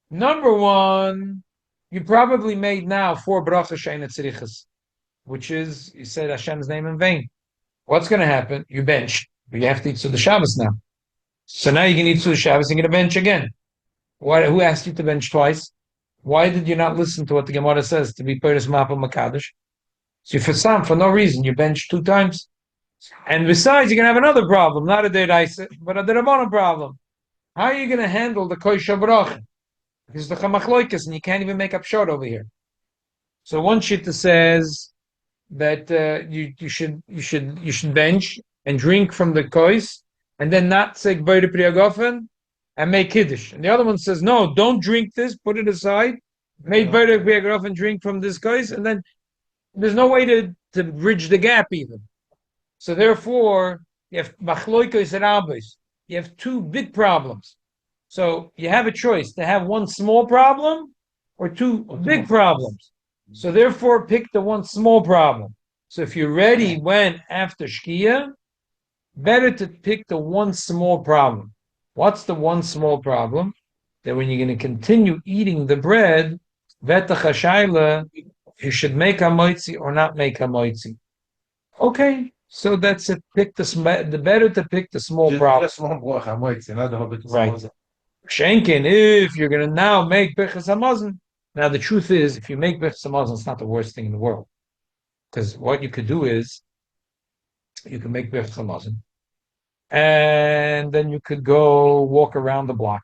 Number one, you probably made now 4 brachas she'ein tzrichas, which is, you said Hashem's name in vain. What's going to happen? You bench, but you have to eat Seudas Shabbos now. So now you can eat Seudas Shabbos, you're going to bench again. Why? Who asked you to bench twice? Why did you not listen to what the Gemara says to be Poiris Mapa Makadesh? So for no reason, you bench 2 times. And besides, you're going to have another problem, not a Deiraisa, but a Derabbanan problem. How are you going to handle the Koisha Bracha? Because the Chamachloikas, and you can't even make up short over here. So one shitta says that you should bench and drink from the kois, and then not say Gbeire Priyagofen and make Kiddush. And the other one says, no, don't drink this, put it aside, make Gbeire Priyagofen, drink from this kois, and then there's no way to bridge the gap even. So therefore, you have Machloikos and Abbas. You have 2 big problems. So you have a choice to have 1 small problem or 2 big problems. So therefore, pick the 1 small problem. So if you're ready when after Shkia, better to pick the 1 small problem. What's the 1 small problem? That when you're going to continue eating the bread, Vetach HaShaila, you should make a moitzi or not make a moitzi. Okay, so that's it. Pick the better to pick the small problem. Right. Shenkin, if you're going to now make Birchas Hamazon, now the truth is, if you make Birchas Hamazon, it's not the worst thing in the world. Because what you could do is, you can make Birchas Hamazon, and then you could go walk around the block.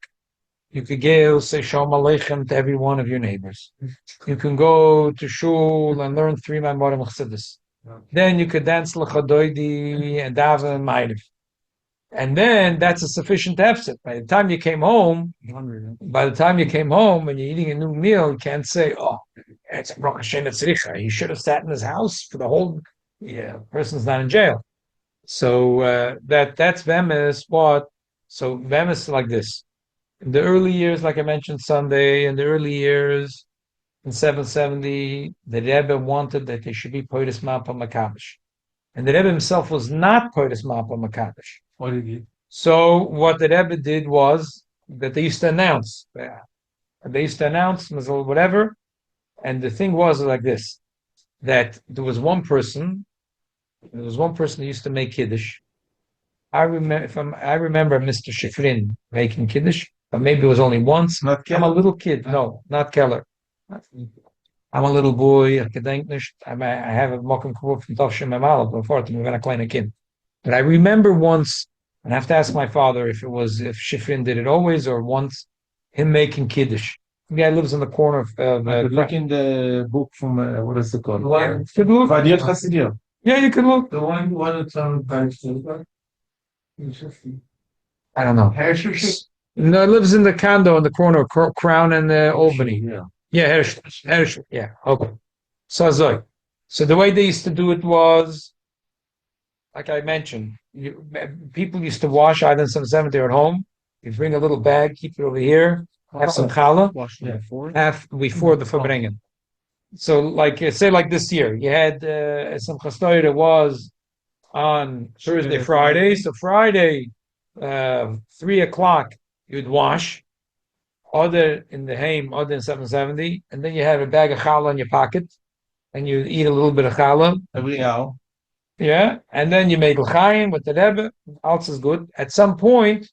You could say Shalom Aleichem to every one of your neighbors. You can go to shul and learn 3 Maimarim Chassidus. Then you could dance L'chadoidi and daven Ma'ariv. And then that's a sufficient deficit. By the time you came home and you're eating a new meal, you can't say, oh, it's a Baruch Hashem Tzricha. He should have sat in his house for the whole person's not in jail. So that's Vemis. What? So Vemis like this. In the early years, like I mentioned Sunday, in the early years, in 770, the Rebbe wanted that they should be Poiris Mapa Makadesh. And the Rebbe himself was not Poiris Mapa Makadesh. What did he? So what the Rebbe did was that they used to announce. They used to announce, whatever. And the thing was like this, that there was one person who used to make Kiddush. I remember Mr. Shifrin making Kiddush, but maybe it was only once. Not I'm a little kid. No, not Keller. I'm a little boy. I have a mokum kavod from Tov Shem Emal before to me when I was a kid. But I remember once, and I have to ask my father if Shifrin did it always or once, him making Kiddush. The guy lives in the corner of. Look in the book from what is it called? Yeah, you could look. Vadiyat Chassidim. Yeah, you could look. The one that's on I don't know. No, it lives in the condo in the corner of Crown and Albany. Yeah, Hershey. Yeah, okay. So the way they used to do it was, like I mentioned, people used to wash either in some cemetery or at home. You bring a little bag, keep it over here, have some challah, half before the Fabrengen. So, like say, like this year, you had some chasnoida was on Thursday, Friday. So Friday, 3:00, you'd wash, other in the Haim, other in 770, and then you have a bag of challah in your pocket. and you eat a little bit of challah. Every hour. Yeah, and then you make l'chaim with the Rebbe. Also is good. At some point,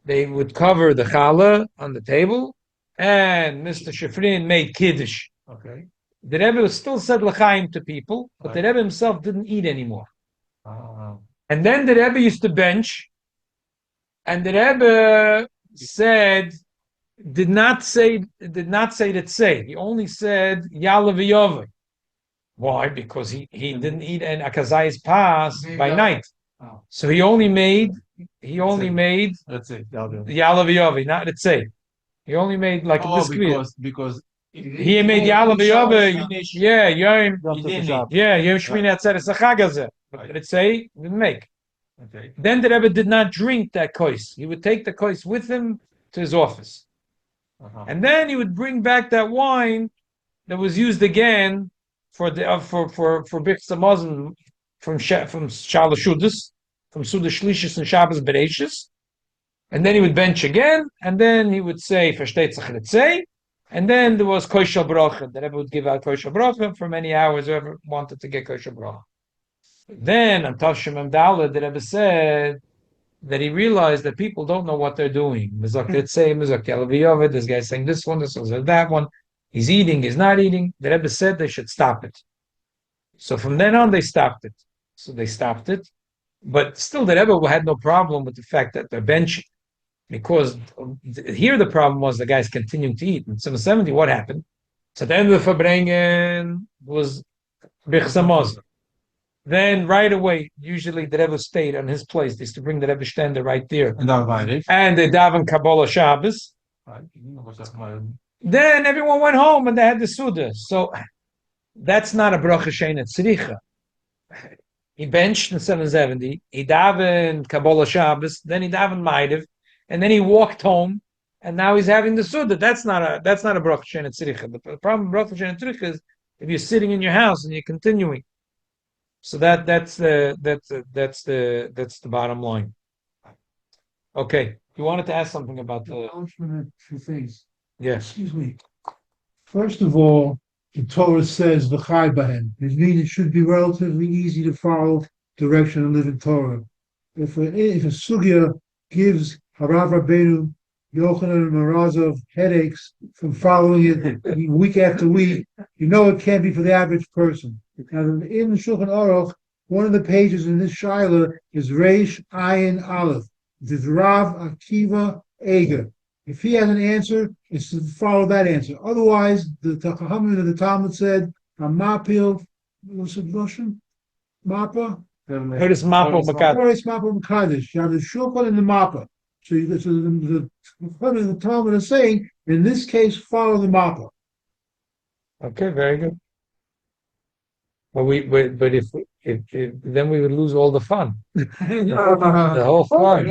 they would cover the challah on the table, and Mr. Shifrin made kiddush. Okay. The Rebbe still said l'chaim to people, but the Right. Rebbe himself didn't eat anymore. Ah. And then the Rebbe used to bench, and the Rebbe did not say that say. He only said yalla v'yove. Why? Because he didn't eat an akazai's pass by night. Oh. So he only made That's it. That'll do. yalla v'yove, not let's say. He only made like a biscuit. because He made yalla v'yove. Yeah, Yom. He didn't eat. Yeah, Yom Shmini Atzeres Achagazeh. But let's say didn't make. Okay. Then the Rebbe did not drink that kois. He would take the kois with him to his office, and then he would bring back that wine that was used again for the for Birchas Hamazon from Shala Seudas, from Seudas Shlishis and Shabbos Bereishis, and then he would bench again, and then he would say Versteht sich letzei, and then there was koshel bracha. The Rebbe would give out koshel bracha for many hours. Whoever wanted to get koshel bracha. Then on Tavshim Amdala, the Rebbe said that he realized that people don't know what they're doing. Mizak letzei, Mizak Yalaviyovet. This guy's saying this one, this one's saying that one. He's eating, he's not eating. The Rebbe said they should stop it. So from then on, they stopped it. But still, the Rebbe had no problem with the fact that they're benching. Because here the problem was the guy's continuing to eat. In 770, what happened? So at the end of the Fabrengen was Birchas Hamazon. Then right away, usually the Rebbe stayed on his place. They used to bring the Rebbe stender right there. And they daven Kabbalah Shabbos. Then everyone went home and they had the Suda. So that's not a bracha shein at tzricha. He benched in 770. He davened Kabbalah Shabbos. Then he davened Maidev, and then he walked home. And now he's having the Suda. That's not a bracha shein at tzricha. The problem with bracha shein at tzricha is if you're sitting in your house and you're continuing. So that's the bottom line. Okay, you wanted to ask something about the Two things. yes. Excuse me. First of all, the Torah says v'chai bahem. It means it should be relatively easy to follow direction and live in Torah. If a sugya gives Harav Rabbeinu, Yochanan and Marazov headaches from following it week after week, you know it can't be for the average person. Now, in Shulchan Aruch, one of the pages in this Shaila is Reish Ayin Aleph. It is Rav Akiva Eger. If he has an answer, it's to follow that answer. Otherwise, the Chachamim of the Talmud said, "Mapil, what's it Russian? Mappa? Curtis Mapo Makad. Curtis Mappa Makadesh. You have the Shulchan and the Mappa. So the Chachamim of the Talmud is saying, in this case, follow the Mappa. Okay, very good. But if then we would lose all the fun. The whole fun.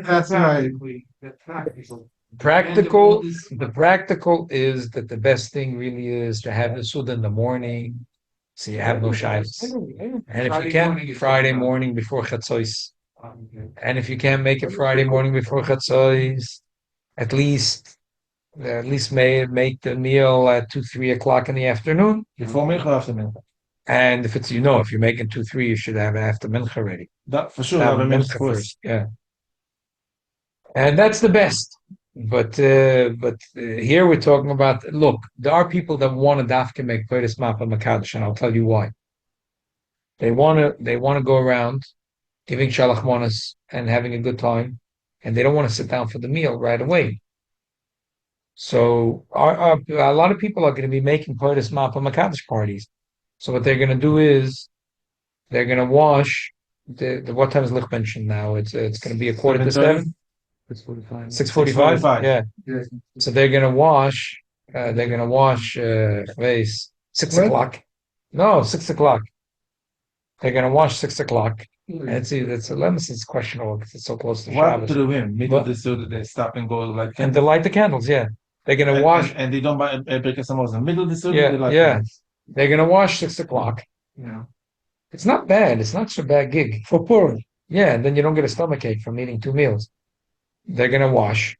That's right. The practical is that the best thing really is to have the Suda in the morning, so you have no shilas. And if you can, Friday morning before Chatzos. And if you can't make it Friday morning before Chatzos, at least make the meal at 2-3 o'clock in the afternoon. Before mincha or after mincha? And if it's if you're making 2-3, you should have it after mincha ready. That for sure. Have a mincha first. Yeah. And that's the best. But here we're talking about. Look, there are people that want to dafke make Kodesh Mapa Makadosh, and I'll tell you why. They want to go around giving shalach manas and having a good time, and they don't want to sit down for the meal right away. So a lot of people are going to be making Kodesh Mapa Makadosh parties. So what they're going to do is they're going to wash. What time is Lich mentioned now? It's going to be 6:45. 6:45. Yeah. Yes. So they're going to wash. 6 o'clock. No, 6 o'clock. They're going to wash 6 o'clock. And it's questionable because it's so close to What Shabbos. to do him? Middle of the Suda, they stop and go like. And they light the candles. Yeah, they're going to wash. And they don't buy a Birchas Hamazon. Middle of the Suda, Yeah, they like yeah. candles. They're going to wash 6 o'clock. Yeah. It's not bad. It's not such a bad gig for Purim. Yeah, and then you don't get a stomachache from eating 2 meals. They're going to wash.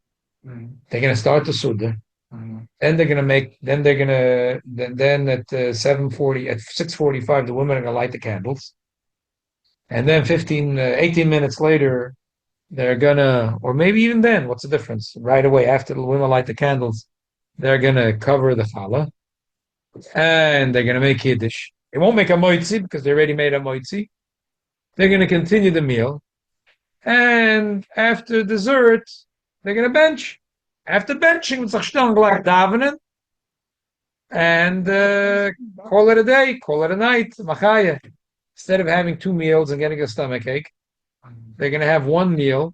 Mm. They're going to start the Suda. Mm. Then they're gonna then at 7:40 at 6:45 the women are gonna light the candles, and then 18 minutes later they're gonna, or maybe even then, what's the difference? Right away after the women light the candles, they're gonna cover the challah, and they're gonna make kiddush. They won't make a moitzi because they already made a moitzi. They're gonna continue the meal, and after dessert they're gonna bench. After benching, it's like davening, and call it a day, call it a night, machaya. Instead of having 2 meals and getting a stomach ache, they're going to have 1 meal,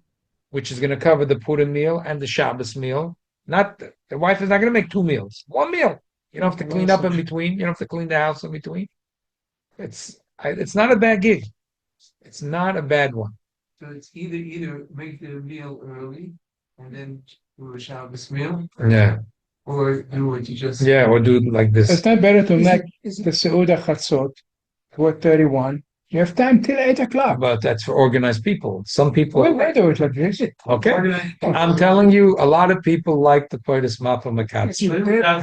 which is going to cover the Purim meal and the Shabbos meal. Not the wife is not going to make 2 meals, 1 meal. You don't have to clean up in between. You don't have to clean the house in between. It's not a bad gig. It's not a bad one. So it's either make the meal early and then do a Shabbos meal, Yeah, or do what you just or do it like this. It's not better to make Is the it, Seuda Chatzot, 4:31. You have time till 8 o'clock. But that's for organized people. Some people. Well, they do it like this. Okay. I'm telling you, a lot of people like the Poitus Mapa Makatz.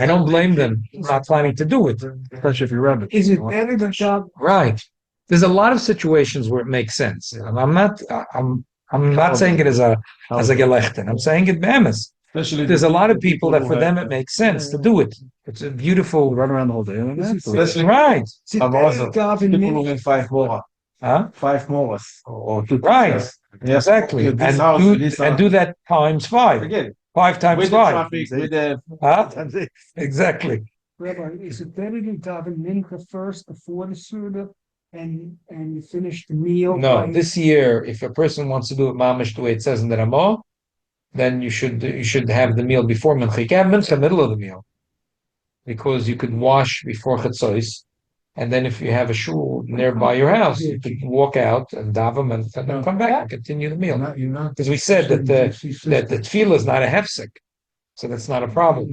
I don't blame them not planning to do it. Especially if you're rabbi. is it better to job? Right. There's a lot of situations where it makes sense. I'm not saying it as a gelechten. I'm saying it be'emes. Especially There's a lot of people that for them it makes sense to do it. It's a beautiful Run around the whole day. Especially right. Is it better to daven people mincha? who get 5 more, Huh? 5 more, or 2. Right. Yes, Exactly. this house, this And house. do that times 5. Forget it. 5 times With the 5. traffic, with the Huh? Exactly. Rabbi, is it better to daven mincha first before the Suda and you finish the meal? No, by- this year, if a person wants to do it mamish the way it says in the Ramah, then you should have the meal before mincha. You can have mincha in the middle of the meal, because you could wash before chatzos, and then if you have a shul nearby your house, you could walk out and daven and then come back and continue the meal. Because we said that the tefillah is not a hefsek, so that's not a problem.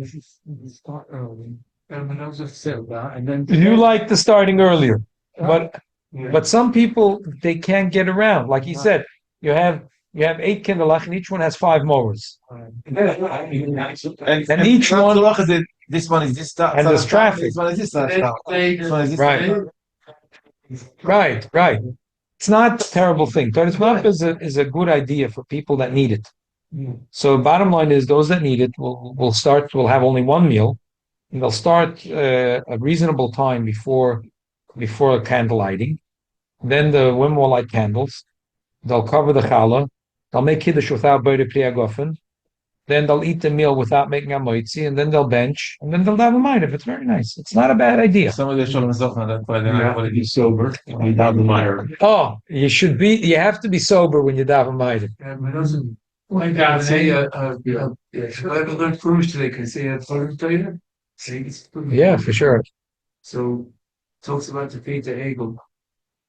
start early. And when I was just said that, and then You like the starting earlier, but some people they can't get around. Like he said, you have 8 kinderlach, and each one has 5 mowers. and each one- this one is this time, And there's traffic. This one is this time. This one is this Right. time. Right. It's not a terrible thing. Toilet map is a good idea for people that need it. So bottom line is those that need it will have only 1 meal, and they'll start a reasonable time before candle lighting. Then the women will light candles. They'll cover the challah. They'll make kiddush without boire priyagofen. Then they'll eat the meal without making a moitzi, and then they'll bench, and then they'll have a mind if it's very nice. It's not a bad idea. Some of the shalom zochna, that's why they're not going to be sober. Without the Meyer. Oh, you have to be sober when you daven ma'adim. But doesn't like that say I learned Purim today. Can I say a Purim later? Yeah, for sure. So talks about the Peter Egel.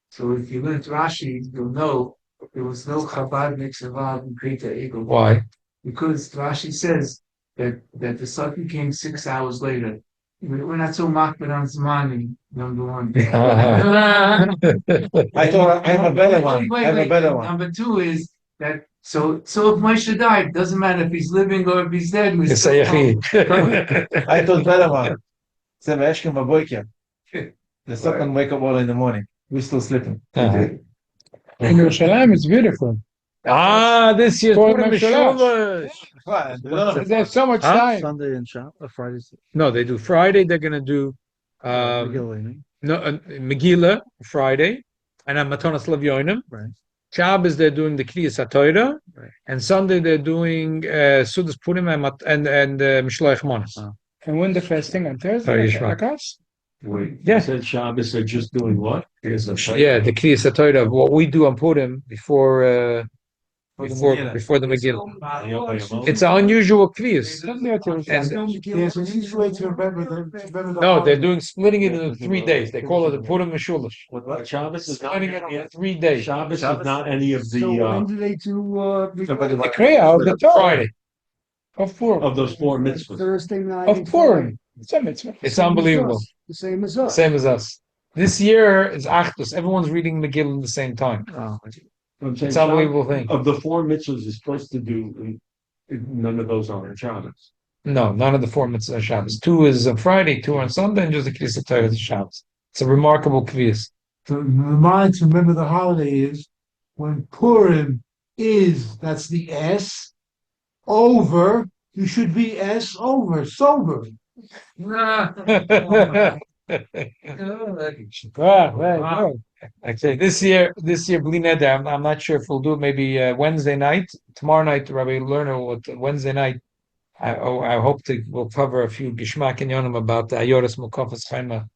So if you learn Rashi, you'll know there was no Chabad mix involved in Peter Egel. Why? Because Rashi says that the Satan came 6 hours later. We're not so makbid on Zmani, number one. I thought I have a better one. I have a better one. Number 2 is that so if Moshe died, doesn't matter if he's living or if he's dead. It's a yachid. I thought better one. Seven Eshkem Baboikia. The second wake up early in the morning. We're still sleeping. In Yerushalayim, it's beautiful. This year's Purim Purim Mishulash. Mishulash. There's so much Huh? time. Sunday and Fridays. No, they do Friday. They're going to do Megillah Friday, and on Matonas Levyonim. Right. Shabbos they're doing the Kriyas HaTorah, Right. and Sunday they're doing Seudas Purim and Mishloach Manos. And when the fasting on Oh, Thursday, Yishmak. Shakas? Wait, Yeah. you said Shabbos are just doing what? Here's a Yeah, the Kriyas HaTorah, what we do on Purim before the Megillah. It's an unusual Kriyas. No, they're doing splitting it into 3 days. They call it the Purim Mishulash. What Shabbos is not Splitting it any, into 3 days. Shabbos is not any of So when the do they do, The Kriya of the Torah. Friday. Of Purim. of those 4 mitzvahs. Thursday night? Of and Purim. It's a mitzvah. It's Friday? unbelievable. The same as us. Same as us. This year is Achdus. Everyone's reading Megillah at the same time. I'm saying It's an unbelievable thing. Of the 4 mitzvahs you're supposed to do, none of those are in Shabbos. No, none of the 4 mitzvahs are Shabbos. 2 is on Friday, 2 on Sunday, and just the Kriyas Torah is Shabbos. It's a remarkable Kriyas. To remind to remember the holiday is when Purim is, that's the S, over, you should be S over, sober. Actually, this year, Bli Neder, I'm not sure if we'll do it. Maybe Wednesday night, tomorrow night. Rabbi Lerner will Wednesday night. I hope we'll cover a few Gishmak and Yonim about the Ayoras Mukafas Chaima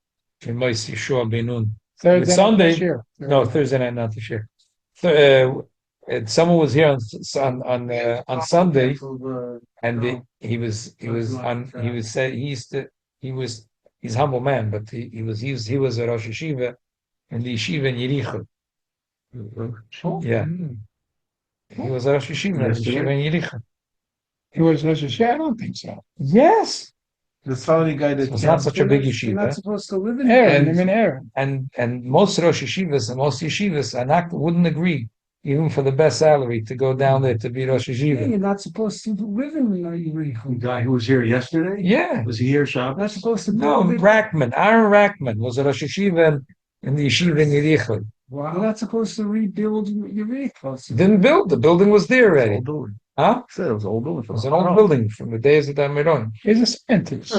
in Mois Yeshua Benun. Thursday Sunday, this year. no, Thursday night, not this year. Someone was here on Sunday, and he's a humble man, but he was a Rosh Yeshiva in the yeshiva in Yericho. Yeah, he was a Rosh Yeshiva in the yeshiva in Yericho. He was Rosh Hashanah? I don't think so. Yes, The Saudi guy that it's not such a big You're not yeshiva, supposed to live in Aaron, I'm in Aaron. and most Rosh Yeshivas and most yeshivas wouldn't agree, even for the best salary, to go down there to be Rosh Yeah, Yeshiva. you're not supposed to live in The Yericho. guy who was here yesterday? Yeah. Was he here You're not Shabbos? supposed to No, live in. Aaron Rackman was a Rosh Yeshiva in the yeshiva in Yericho. You're not supposed to rebuild Yericho. Didn't build, the building was there already. Old building. Huh? Said it was an old building. It was an old building from the days of the Amiron. He's a scientist.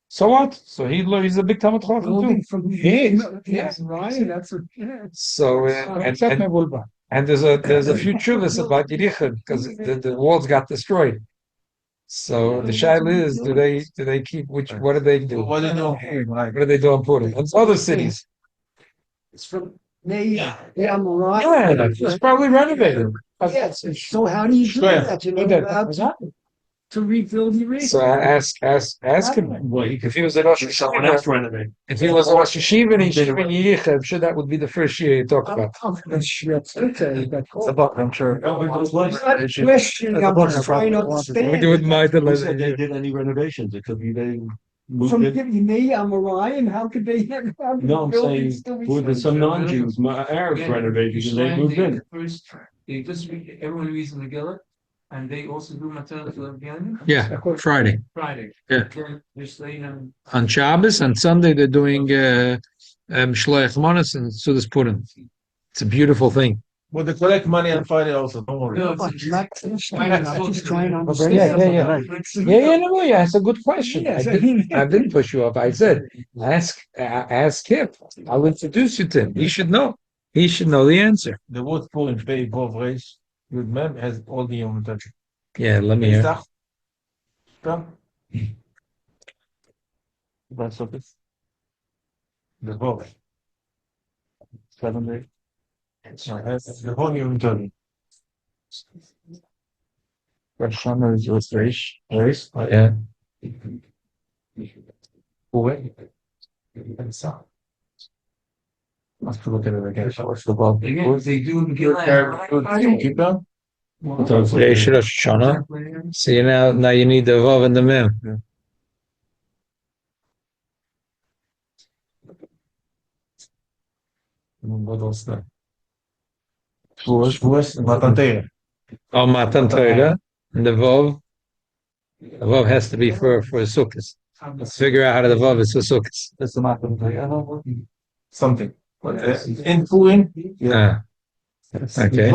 So what? So he's a big Talmud Chacham too. Building from Yes. right. That's what. Yeah. So and there's a few chuvas about Yericho because the walls got destroyed. So the shaila is, do they keep what do they do? What do you know? What do they do in Purim? And other cities. It's from I'm right. Yeah, it's probably renovated. Yes. So how do you do that? You're not allowed to rebuild Yericho. So I ask him Well, if he was a Rosh someone Yeshiva. else renovate. If he was a Rosh Yeshiva in Yericho, I'm sure that would be the first year you talk about. I'm sure it's okay. I'm sure. I'm not questioning, I'm just trying to We understand. do it my Who said they did any renovations? It could be they moved From in. giving me, I'm Orion, how could they? how could No, I'm the saying, building still be who did some non-Jews, Arabs renovated and they moved in. First, they just everyone reads the Megillah, and they also do Matzah Levianim. Yeah, Friday. Friday. Yeah. Then they're staying on. On Shabbos and Sunday they're doing Shloach Manos and Seudas Purim. It's a beautiful thing. But they collect money on Friday also. Don't worry. No, I'm it's not questioning, I'm just trying to Yeah, understand. yeah, it's a good question. Yes, I didn't push you up. I said, ask him. I'll introduce you to him. He should know. He should know the answer. The word Purim, Pei, Bov, Reish, Yud Mem has all the Yom Tov. Yeah, let me hear. Pesach. Come. That's okay. The Bov. 7 days. The whole Yom Tov. Rosh Hashanah is just Reish. Reish? Yeah. Who? Pesach. Must look at it again. What's the Bob? Again, they do Megillah. Keep on. Reish Rosh Hashanah. See, now you need the Vav and the Mem. What else there? Shavuos, Matan Torah. Oh, Matan Torah. And the Vav. The Vav has to be for Sukkot. Let's figure out how the Vav is for Sukkot. That's the Matan Torah. Something. But in Purim, Ah, okay.